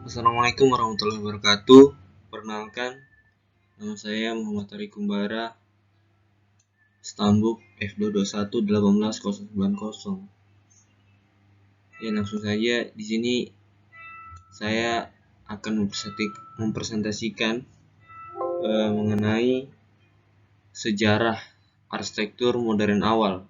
Assalamualaikum warahmatullahi wabarakatuh. Perkenalkan, nama saya Muhammad Ari Kumbara, Stambuk F221-18090. Ya, langsung saja di sini saya akan mempresentasikan mengenai sejarah arsitektur modern awal.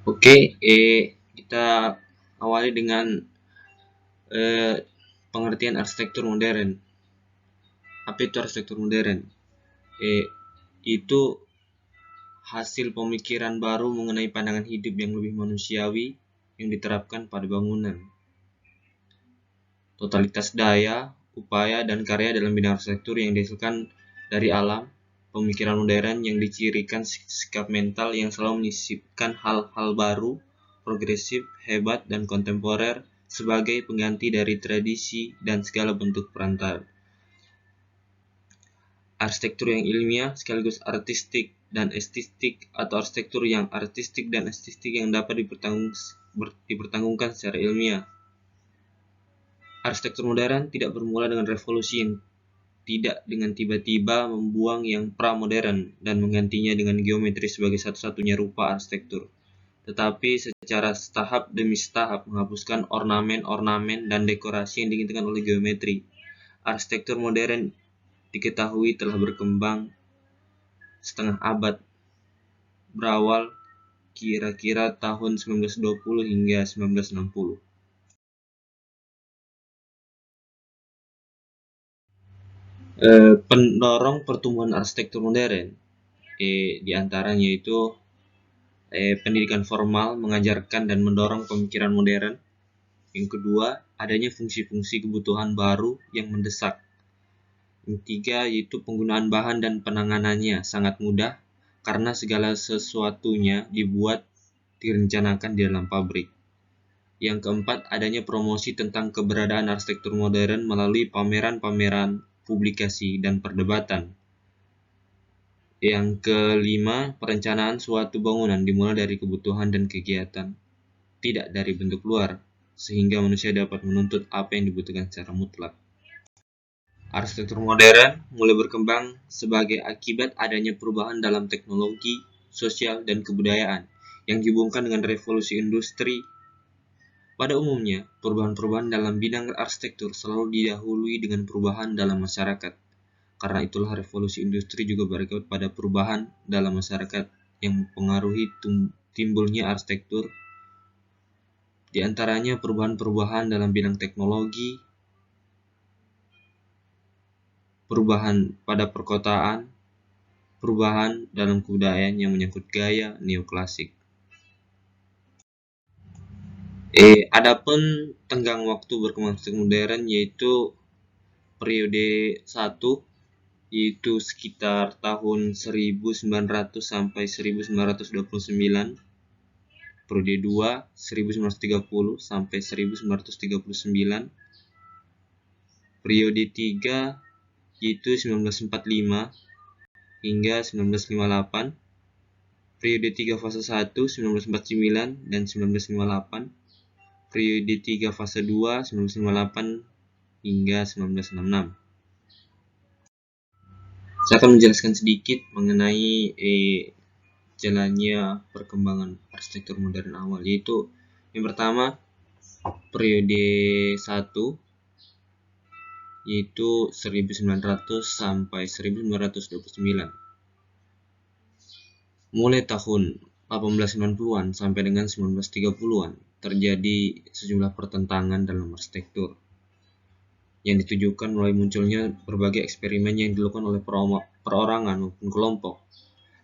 Oke, kita awali dengan pengertian arsitektur modern. Apa itu arsitektur modern? Itu hasil pemikiran baru mengenai pandangan hidup yang lebih manusiawi yang diterapkan pada bangunan. Totalitas daya, upaya, dan karya dalam bidang arsitektur yang dihasilkan dari alam. Pemikiran modern yang dicirikan sikap mental yang selalu menyisipkan hal-hal baru, progresif, hebat, dan kontemporer sebagai pengganti dari tradisi dan segala bentuk perantara. Arsitektur yang ilmiah sekaligus artistik dan estetik, atau arsitektur yang artistik dan estetik yang dapat dipertanggungkan secara ilmiah. Arsitektur modern tidak bermula dengan revolusi yang tidak dengan tiba-tiba membuang yang pra-modern dan menggantinya dengan geometri sebagai satu-satunya rupa arsitektur, tetapi secara tahap demi tahap menghapuskan ornamen-ornamen dan dekorasi yang diinginkan oleh geometri. Arsitektur modern diketahui telah berkembang setengah abad, berawal kira-kira tahun 1920 hingga 1960. Pendorong pertumbuhan arsitektur modern diantaranya yaitu pendidikan formal mengajarkan dan mendorong pemikiran modern. Yang kedua, adanya fungsi-fungsi kebutuhan baru yang mendesak. Yang ketiga, yaitu penggunaan bahan dan penanganannya sangat mudah karena segala sesuatunya direncanakan di dalam pabrik. Yang keempat, adanya promosi tentang keberadaan arsitektur modern melalui pameran-pameran, publikasi, dan perdebatan. Yang kelima, perencanaan suatu bangunan dimulai dari kebutuhan dan kegiatan, tidak dari bentuk luar, sehingga manusia dapat menuntut apa yang dibutuhkan secara mutlak. Arsitektur modern mulai berkembang sebagai akibat adanya perubahan dalam teknologi, sosial, dan kebudayaan yang dihubungkan dengan revolusi industri. Pada umumnya, perubahan-perubahan dalam bidang arsitektur selalu didahului dengan perubahan dalam masyarakat. Karena itulah revolusi industri juga berakibat pada perubahan dalam masyarakat yang mempengaruhi timbulnya arsitektur. Di antaranya perubahan-perubahan dalam bidang teknologi, perubahan pada perkotaan, perubahan dalam kebudayaan yang menyangkut gaya neoklasik. Adapun tenggang waktu berkembang arsitektur modern yaitu periode 1, yaitu sekitar tahun 1900 sampai 1929. Periode 2, 1930 sampai 1939. Periode 3 yaitu 1945 hingga 1958. Periode 3 fase 1 1949 dan 1958. Periode 3 fase 2 1958 hingga 1966. Saya akan menjelaskan sedikit mengenai jalannya perkembangan arsitektur modern awal, yaitu yang pertama periode 1 yaitu 1900 sampai 1929. Mulai tahun 1890-an sampai dengan 1930-an terjadi sejumlah pertentangan dalam arsitektur yang ditujukan mulai munculnya berbagai eksperimen yang dilakukan oleh perorangan maupun kelompok.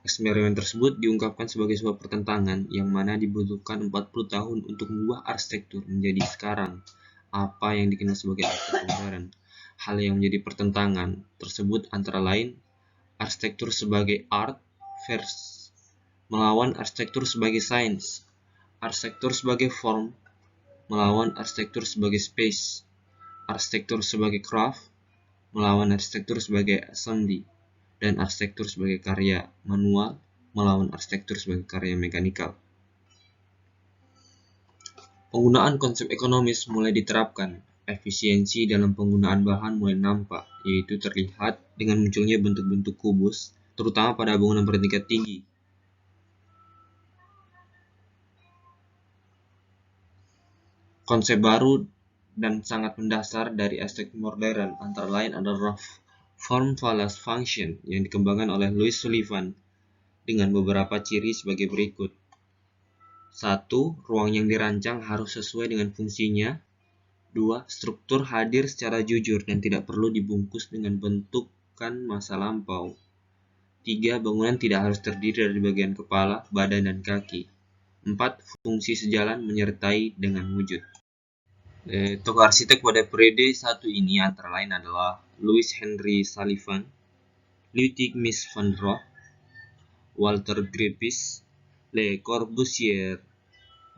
Eksperimen tersebut diungkapkan sebagai sebuah pertentangan yang mana dibutuhkan 40 tahun untuk mengubah arsitektur menjadi sekarang apa yang dikenal sebagai arsitektur modern. Hal yang menjadi pertentangan tersebut antara lain arsitektur sebagai art melawan arsitektur sebagai sains, arsitektur sebagai form melawan arsitektur sebagai space, arsitektur sebagai craft melawan arsitektur sebagai assembly, dan arsitektur sebagai karya manual melawan arsitektur sebagai karya mekanikal. Penggunaan konsep ekonomis mulai diterapkan. Efisiensi dalam penggunaan bahan mulai nampak, yaitu terlihat dengan munculnya bentuk-bentuk kubus, terutama pada bangunan bertingkat tinggi. Konsep baru dan sangat mendasar dari arsitektur modern antara lain adalah form fallacy function yang dikembangkan oleh Louis Sullivan dengan beberapa ciri sebagai berikut. 1. Ruang yang dirancang harus sesuai dengan fungsinya. 2. Struktur hadir secara jujur dan tidak perlu dibungkus dengan bentukan masa lampau. 3. Bangunan tidak harus terdiri dari bagian kepala, badan, dan kaki. 4. Fungsi sejalan menyertai dengan wujud. Tokoh arsitek pada periode 1 ini antara lain adalah Louis Henry Sullivan, Ludwig Mies van der Rohe, Walter Gropius, Le Corbusier,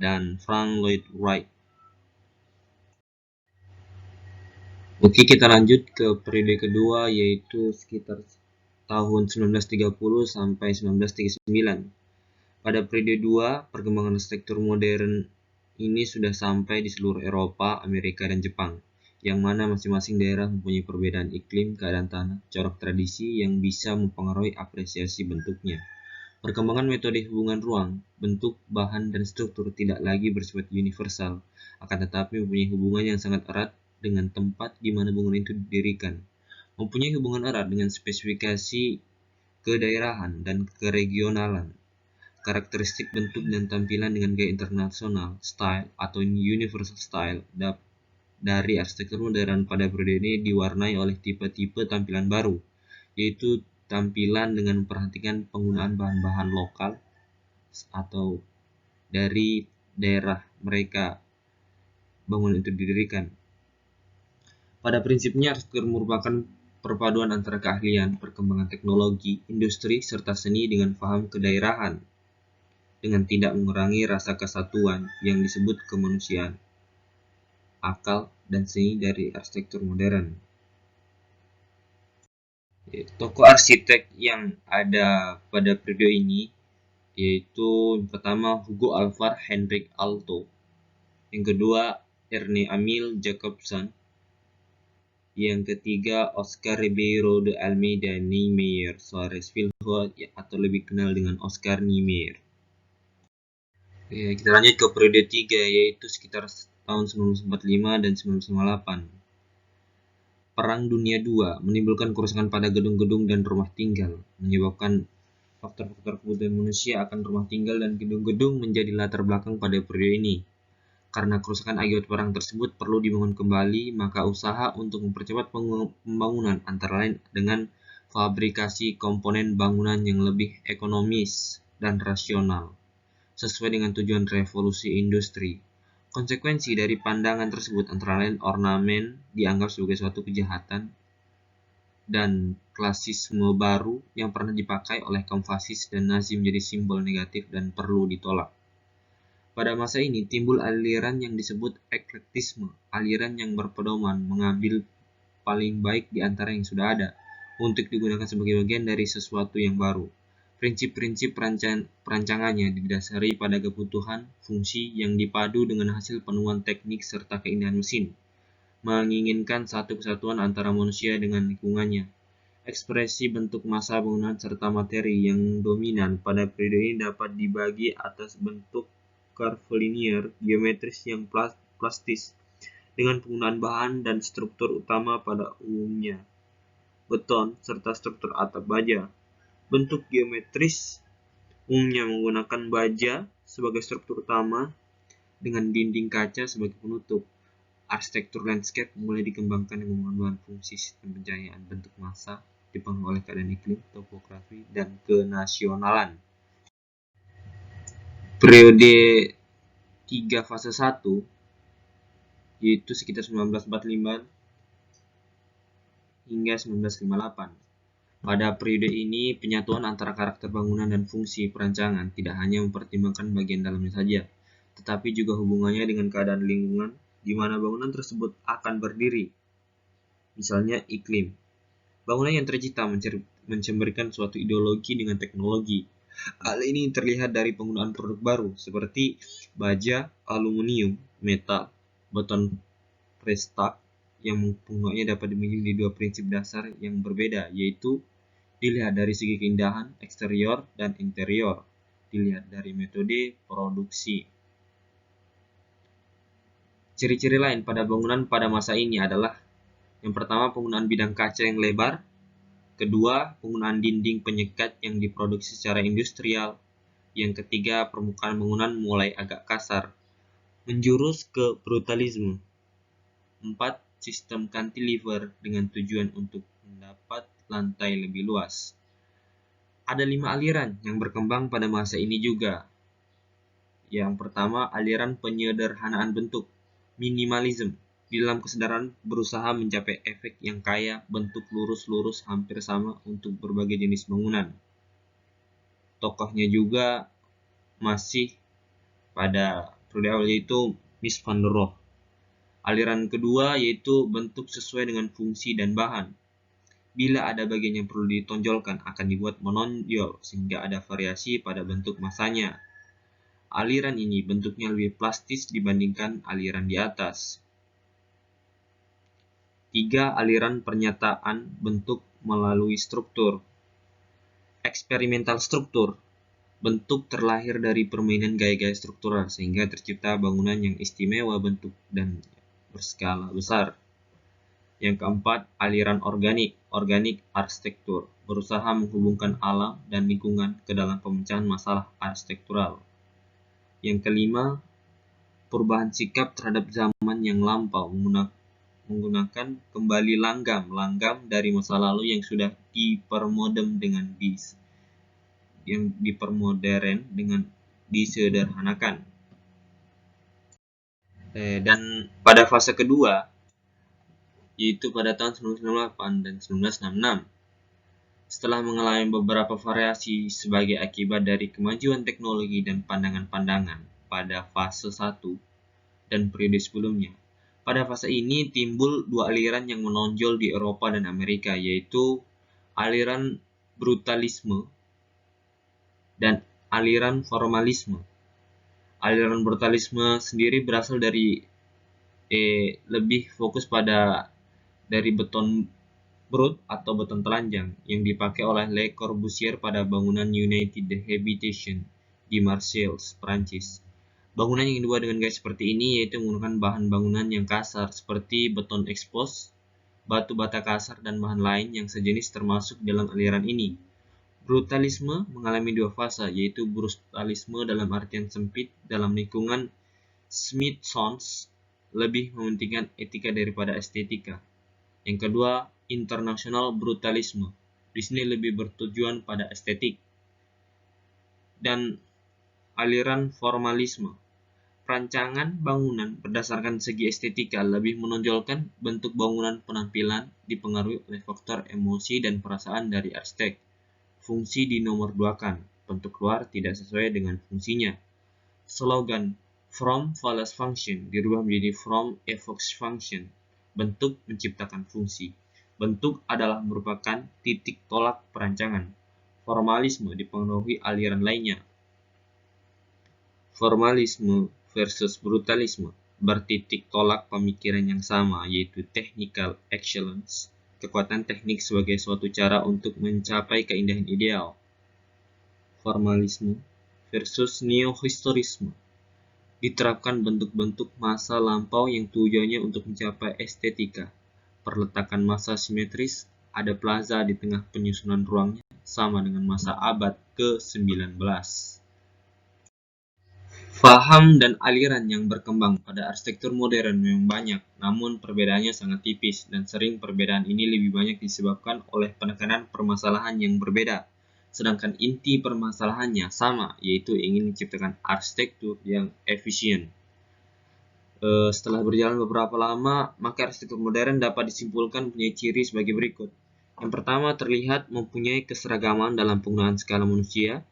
dan Frank Lloyd Wright. Oke, kita lanjut ke periode kedua, yaitu sekitar tahun 1930 sampai 1939. Pada periode 2, perkembangan arsitektur modern ini sudah sampai di seluruh Eropa, Amerika, dan Jepang, yang mana masing-masing daerah mempunyai perbedaan iklim, keadaan tanah, corak tradisi yang bisa mempengaruhi apresiasi bentuknya. Perkembangan metode hubungan ruang, bentuk, bahan, dan struktur tidak lagi bersifat universal, akan tetapi mempunyai hubungan yang sangat erat dengan tempat di mana bangunan itu didirikan, mempunyai hubungan erat dengan spesifikasi kedaerahan dan keregionalan. Karakteristik bentuk dan tampilan dengan gaya internasional, style, atau universal style dari arsitektur modern pada periode ini diwarnai oleh tipe-tipe tampilan baru, yaitu tampilan dengan memperhatikan penggunaan bahan-bahan lokal atau dari daerah mereka bangunan itu didirikan. Pada prinsipnya, arsitektur merupakan perpaduan antara keahlian, perkembangan teknologi, industri, serta seni dengan paham kedaerahan, dengan tidak mengurangi rasa kesatuan yang disebut kemanusiaan, akal, dan seni dari arsitektur modern. Tokoh arsitek yang ada pada periode ini yaitu yang pertama Hugo Alvar Henrik Aalto, yang kedua Ernest Emile Jacobson, yang ketiga Oscar Ribeiro de Almeida Niemeyer Soares Filho atau lebih kenal dengan Oscar Niemeyer. Kita lanjut ke periode 3, yaitu sekitar tahun 1945 dan 1958. Perang Dunia II menimbulkan kerusakan pada gedung-gedung dan rumah tinggal, menyebabkan faktor-faktor kebutuhan manusia akan rumah tinggal dan gedung-gedung menjadi latar belakang pada periode ini. Karena kerusakan akibat perang tersebut perlu dibangun kembali, maka usaha untuk mempercepat pembangunan antara lain dengan fabrikasi komponen bangunan yang lebih ekonomis dan rasional, sesuai dengan tujuan revolusi industri. Konsekuensi dari pandangan tersebut antara lain ornamen dianggap sebagai suatu kejahatan dan klasisme baru yang pernah dipakai oleh kaum fasis dan Nazi menjadi simbol negatif dan perlu ditolak. Pada masa ini timbul aliran yang disebut eklektisme, aliran yang berpedoman mengambil paling baik di antara yang sudah ada untuk digunakan sebagai bagian dari sesuatu yang baru. Prinsip-prinsip perancangannya didasari pada kebutuhan fungsi yang dipadu dengan hasil penemuan teknik serta keindahan mesin, menginginkan satu kesatuan antara manusia dengan lingkungannya. Ekspresi bentuk massa bangunan serta materi yang dominan pada periode ini dapat dibagi atas bentuk curvilinear, geometris yang plastis, dengan penggunaan bahan dan struktur utama pada umumnya beton serta struktur atap baja. Bentuk geometris umumnya menggunakan baja sebagai struktur utama dengan dinding kaca sebagai penutup. Arsitektur landscape mulai dikembangkan dengan menggunakan fungsi sistem pencahayaan bentuk massa dipengaruhi oleh keadaan iklim, topografi, dan kenasionalan. Periode 3 fase 1 yaitu sekitar 1945 hingga 1958. Pada periode ini, penyatuan antara karakter bangunan dan fungsi perancangan tidak hanya mempertimbangkan bagian dalamnya saja, tetapi juga hubungannya dengan keadaan lingkungan di mana bangunan tersebut akan berdiri. Misalnya iklim. Bangunan yang tercipta mencemburkan suatu ideologi dengan teknologi. Hal ini terlihat dari penggunaan produk baru seperti baja, aluminium, metal, beton prestock yang penggunaannya dapat dibagi di dua prinsip dasar yang berbeda, yaitu dilihat dari segi keindahan eksterior dan interior, dilihat dari metode produksi. Ciri-ciri lain pada bangunan pada masa ini adalah yang pertama, penggunaan bidang kaca yang lebar. Kedua, penggunaan dinding penyekat yang diproduksi secara industrial. Yang ketiga, permukaan bangunan mulai agak kasar, menjurus ke brutalisme. 4. Sistem cantilever dengan tujuan untuk mendapat lantai lebih luas. Ada 5 aliran yang berkembang pada masa ini juga. Yang pertama, aliran penyederhanaan bentuk, minimalism. Di dalam kesadaran berusaha mencapai efek yang kaya, bentuk lurus-lurus hampir sama untuk berbagai jenis bangunan. Tokohnya juga masih pada periode awal, yaitu Mies van der Rohe. Aliran kedua yaitu bentuk sesuai dengan fungsi dan bahan. Bila ada bagian yang perlu ditonjolkan akan dibuat menonjol sehingga ada variasi pada bentuk masanya. Aliran ini bentuknya lebih plastis dibandingkan aliran di atas. 3. Aliran pernyataan bentuk melalui struktur. Eksperimental struktur. Bentuk terlahir dari permainan gaya-gaya struktural sehingga tercipta bangunan yang istimewa bentuk dan berskala besar. Yang keempat, aliran organik. Organik arsitektur. Berusaha menghubungkan alam dan lingkungan ke dalam pemecahan masalah arsitektural. Yang kelima, perubahan sikap terhadap zaman yang lampau menggunakan kembali langgam dari masa lalu yang sudah dipermodern dengan disederhanakan. Dan pada fase kedua, yaitu pada tahun 1998 dan 1966, setelah mengalami beberapa variasi sebagai akibat dari kemajuan teknologi dan pandangan-pandangan pada fase 1 dan periode sebelumnya. Pada fase ini timbul dua aliran yang menonjol di Eropa dan Amerika, yaitu aliran brutalisme dan aliran formalisme. Aliran brutalisme sendiri berasal dari lebih fokus dari beton brut atau beton telanjang yang dipakai oleh Le Corbusier pada bangunan United Habitation di Marseille, Prancis. Bangunan yang dibuat dengan gaya seperti ini yaitu menggunakan bahan bangunan yang kasar seperti beton expose, batu bata kasar, dan bahan lain yang sejenis termasuk dalam aliran ini. Brutalisme mengalami dua fase, yaitu brutalisme dalam artian sempit dalam lingkungan Smithsonian lebih mementingkan etika daripada estetika. Yang kedua, international brutalisme. Di sini lebih bertujuan pada estetik. Dan aliran formalisme. Perancangan bangunan berdasarkan segi estetika lebih menonjolkan bentuk bangunan, penampilan dipengaruhi oleh faktor emosi dan perasaan dari arsitek. Fungsi dinomorduakan, bentuk luar tidak sesuai dengan fungsinya. Slogan From Follows Function dirubah menjadi From Evokes Function, bentuk menciptakan fungsi. Bentuk adalah merupakan titik tolak perancangan. Formalisme dipengaruhi aliran lainnya. Formalisme versus brutalisme bertitik tolak pemikiran yang sama, yaitu technical excellence, kekuatan teknik sebagai suatu cara untuk mencapai keindahan ideal. Formalisme versus neohistorisme diterapkan bentuk-bentuk masa lampau yang tujuannya untuk mencapai estetika. Perletakan masa simetris, ada plaza di tengah penyusunan ruangnya, sama dengan masa abad ke-19. Faham dan aliran yang berkembang pada arsitektur modern memang banyak, namun perbedaannya sangat tipis, dan sering perbedaan ini lebih banyak disebabkan oleh penekanan permasalahan yang berbeda. Sedangkan inti permasalahannya sama, yaitu ingin menciptakan arsitektur yang efisien. Setelah berjalan beberapa lama, maka arsitektur modern dapat disimpulkan punya ciri sebagai berikut. Yang pertama, terlihat mempunyai keseragaman dalam penggunaan skala manusia.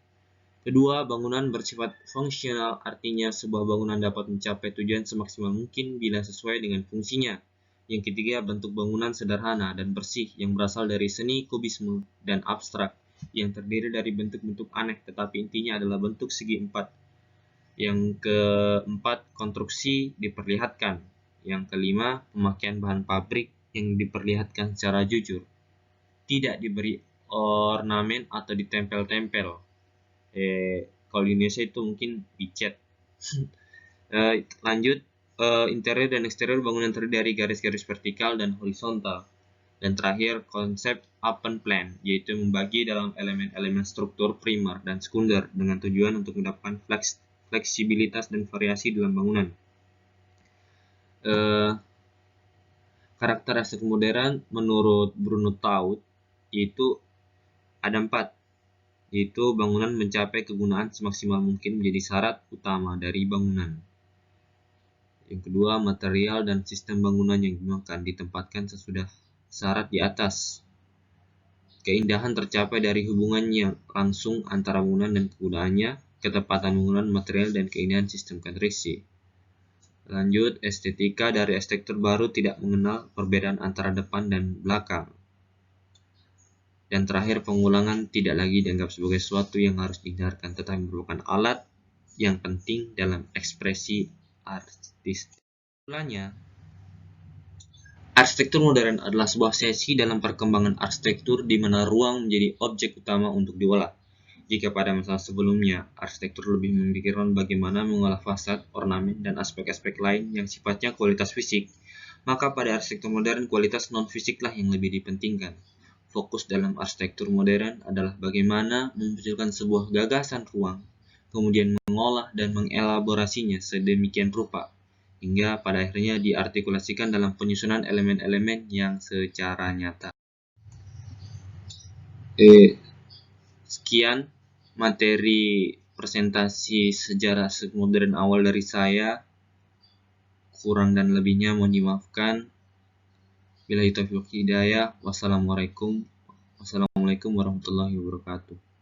Kedua, bangunan bersifat fungsional, artinya sebuah bangunan dapat mencapai tujuan semaksimal mungkin bila sesuai dengan fungsinya. Yang ketiga, bentuk bangunan sederhana dan bersih yang berasal dari seni kubisme dan abstrak yang terdiri dari bentuk-bentuk aneh tetapi intinya adalah bentuk segi empat. Yang keempat, konstruksi diperlihatkan. Yang kelima, pemakaian bahan pabrik yang diperlihatkan secara jujur. Tidak diberi ornamen atau ditempel-tempel. Kalau di Indonesia itu mungkin dicat. Lanjut, interior dan eksterior bangunan terdiri dari garis-garis vertikal dan horizontal. Dan terakhir, konsep open plan, yaitu membagi dalam elemen-elemen struktur primer dan sekunder dengan tujuan untuk mendapatkan fleksibilitas dan variasi dalam bangunan. Karakter arsitektur modern menurut Bruno Taut yaitu ada 4, yaitu bangunan mencapai kegunaan semaksimal mungkin menjadi syarat utama dari bangunan. Yang kedua, material dan sistem bangunan yang digunakan ditempatkan sesudah syarat di atas. Keindahan tercapai dari hubungannya langsung antara bangunan dan kegunaannya, ketepatan bangunan, material, dan keindahan sistem konstruksi. Lanjut, estetika dari arsitektur baru tidak mengenal perbedaan antara depan dan belakang. Dan terakhir, pengulangan tidak lagi dianggap sebagai sesuatu yang harus dihindarkan, tetapi merupakan alat yang penting dalam ekspresi artistik. Mulanya, arsitektur modern adalah sebuah sesi dalam perkembangan arsitektur di mana ruang menjadi objek utama untuk diolah. Jika pada masa sebelumnya, arsitektur lebih memikirkan bagaimana mengolah fasad, ornamen, dan aspek-aspek lain yang sifatnya kualitas fisik, maka pada arsitektur modern kualitas non-fisiklah yang lebih dipentingkan. Fokus dalam arsitektur modern adalah bagaimana memunculkan sebuah gagasan ruang, kemudian mengolah dan mengelaborasinya sedemikian rupa, hingga pada akhirnya diartikulasikan dalam penyusunan elemen-elemen yang secara nyata. Sekian materi presentasi sejarah arsitektur modern awal dari saya. Kurang dan lebihnya mohon dimaafkan. Billahi taufiq wal hidayah. Wassalamualaikum warahmatullahi wabarakatuh.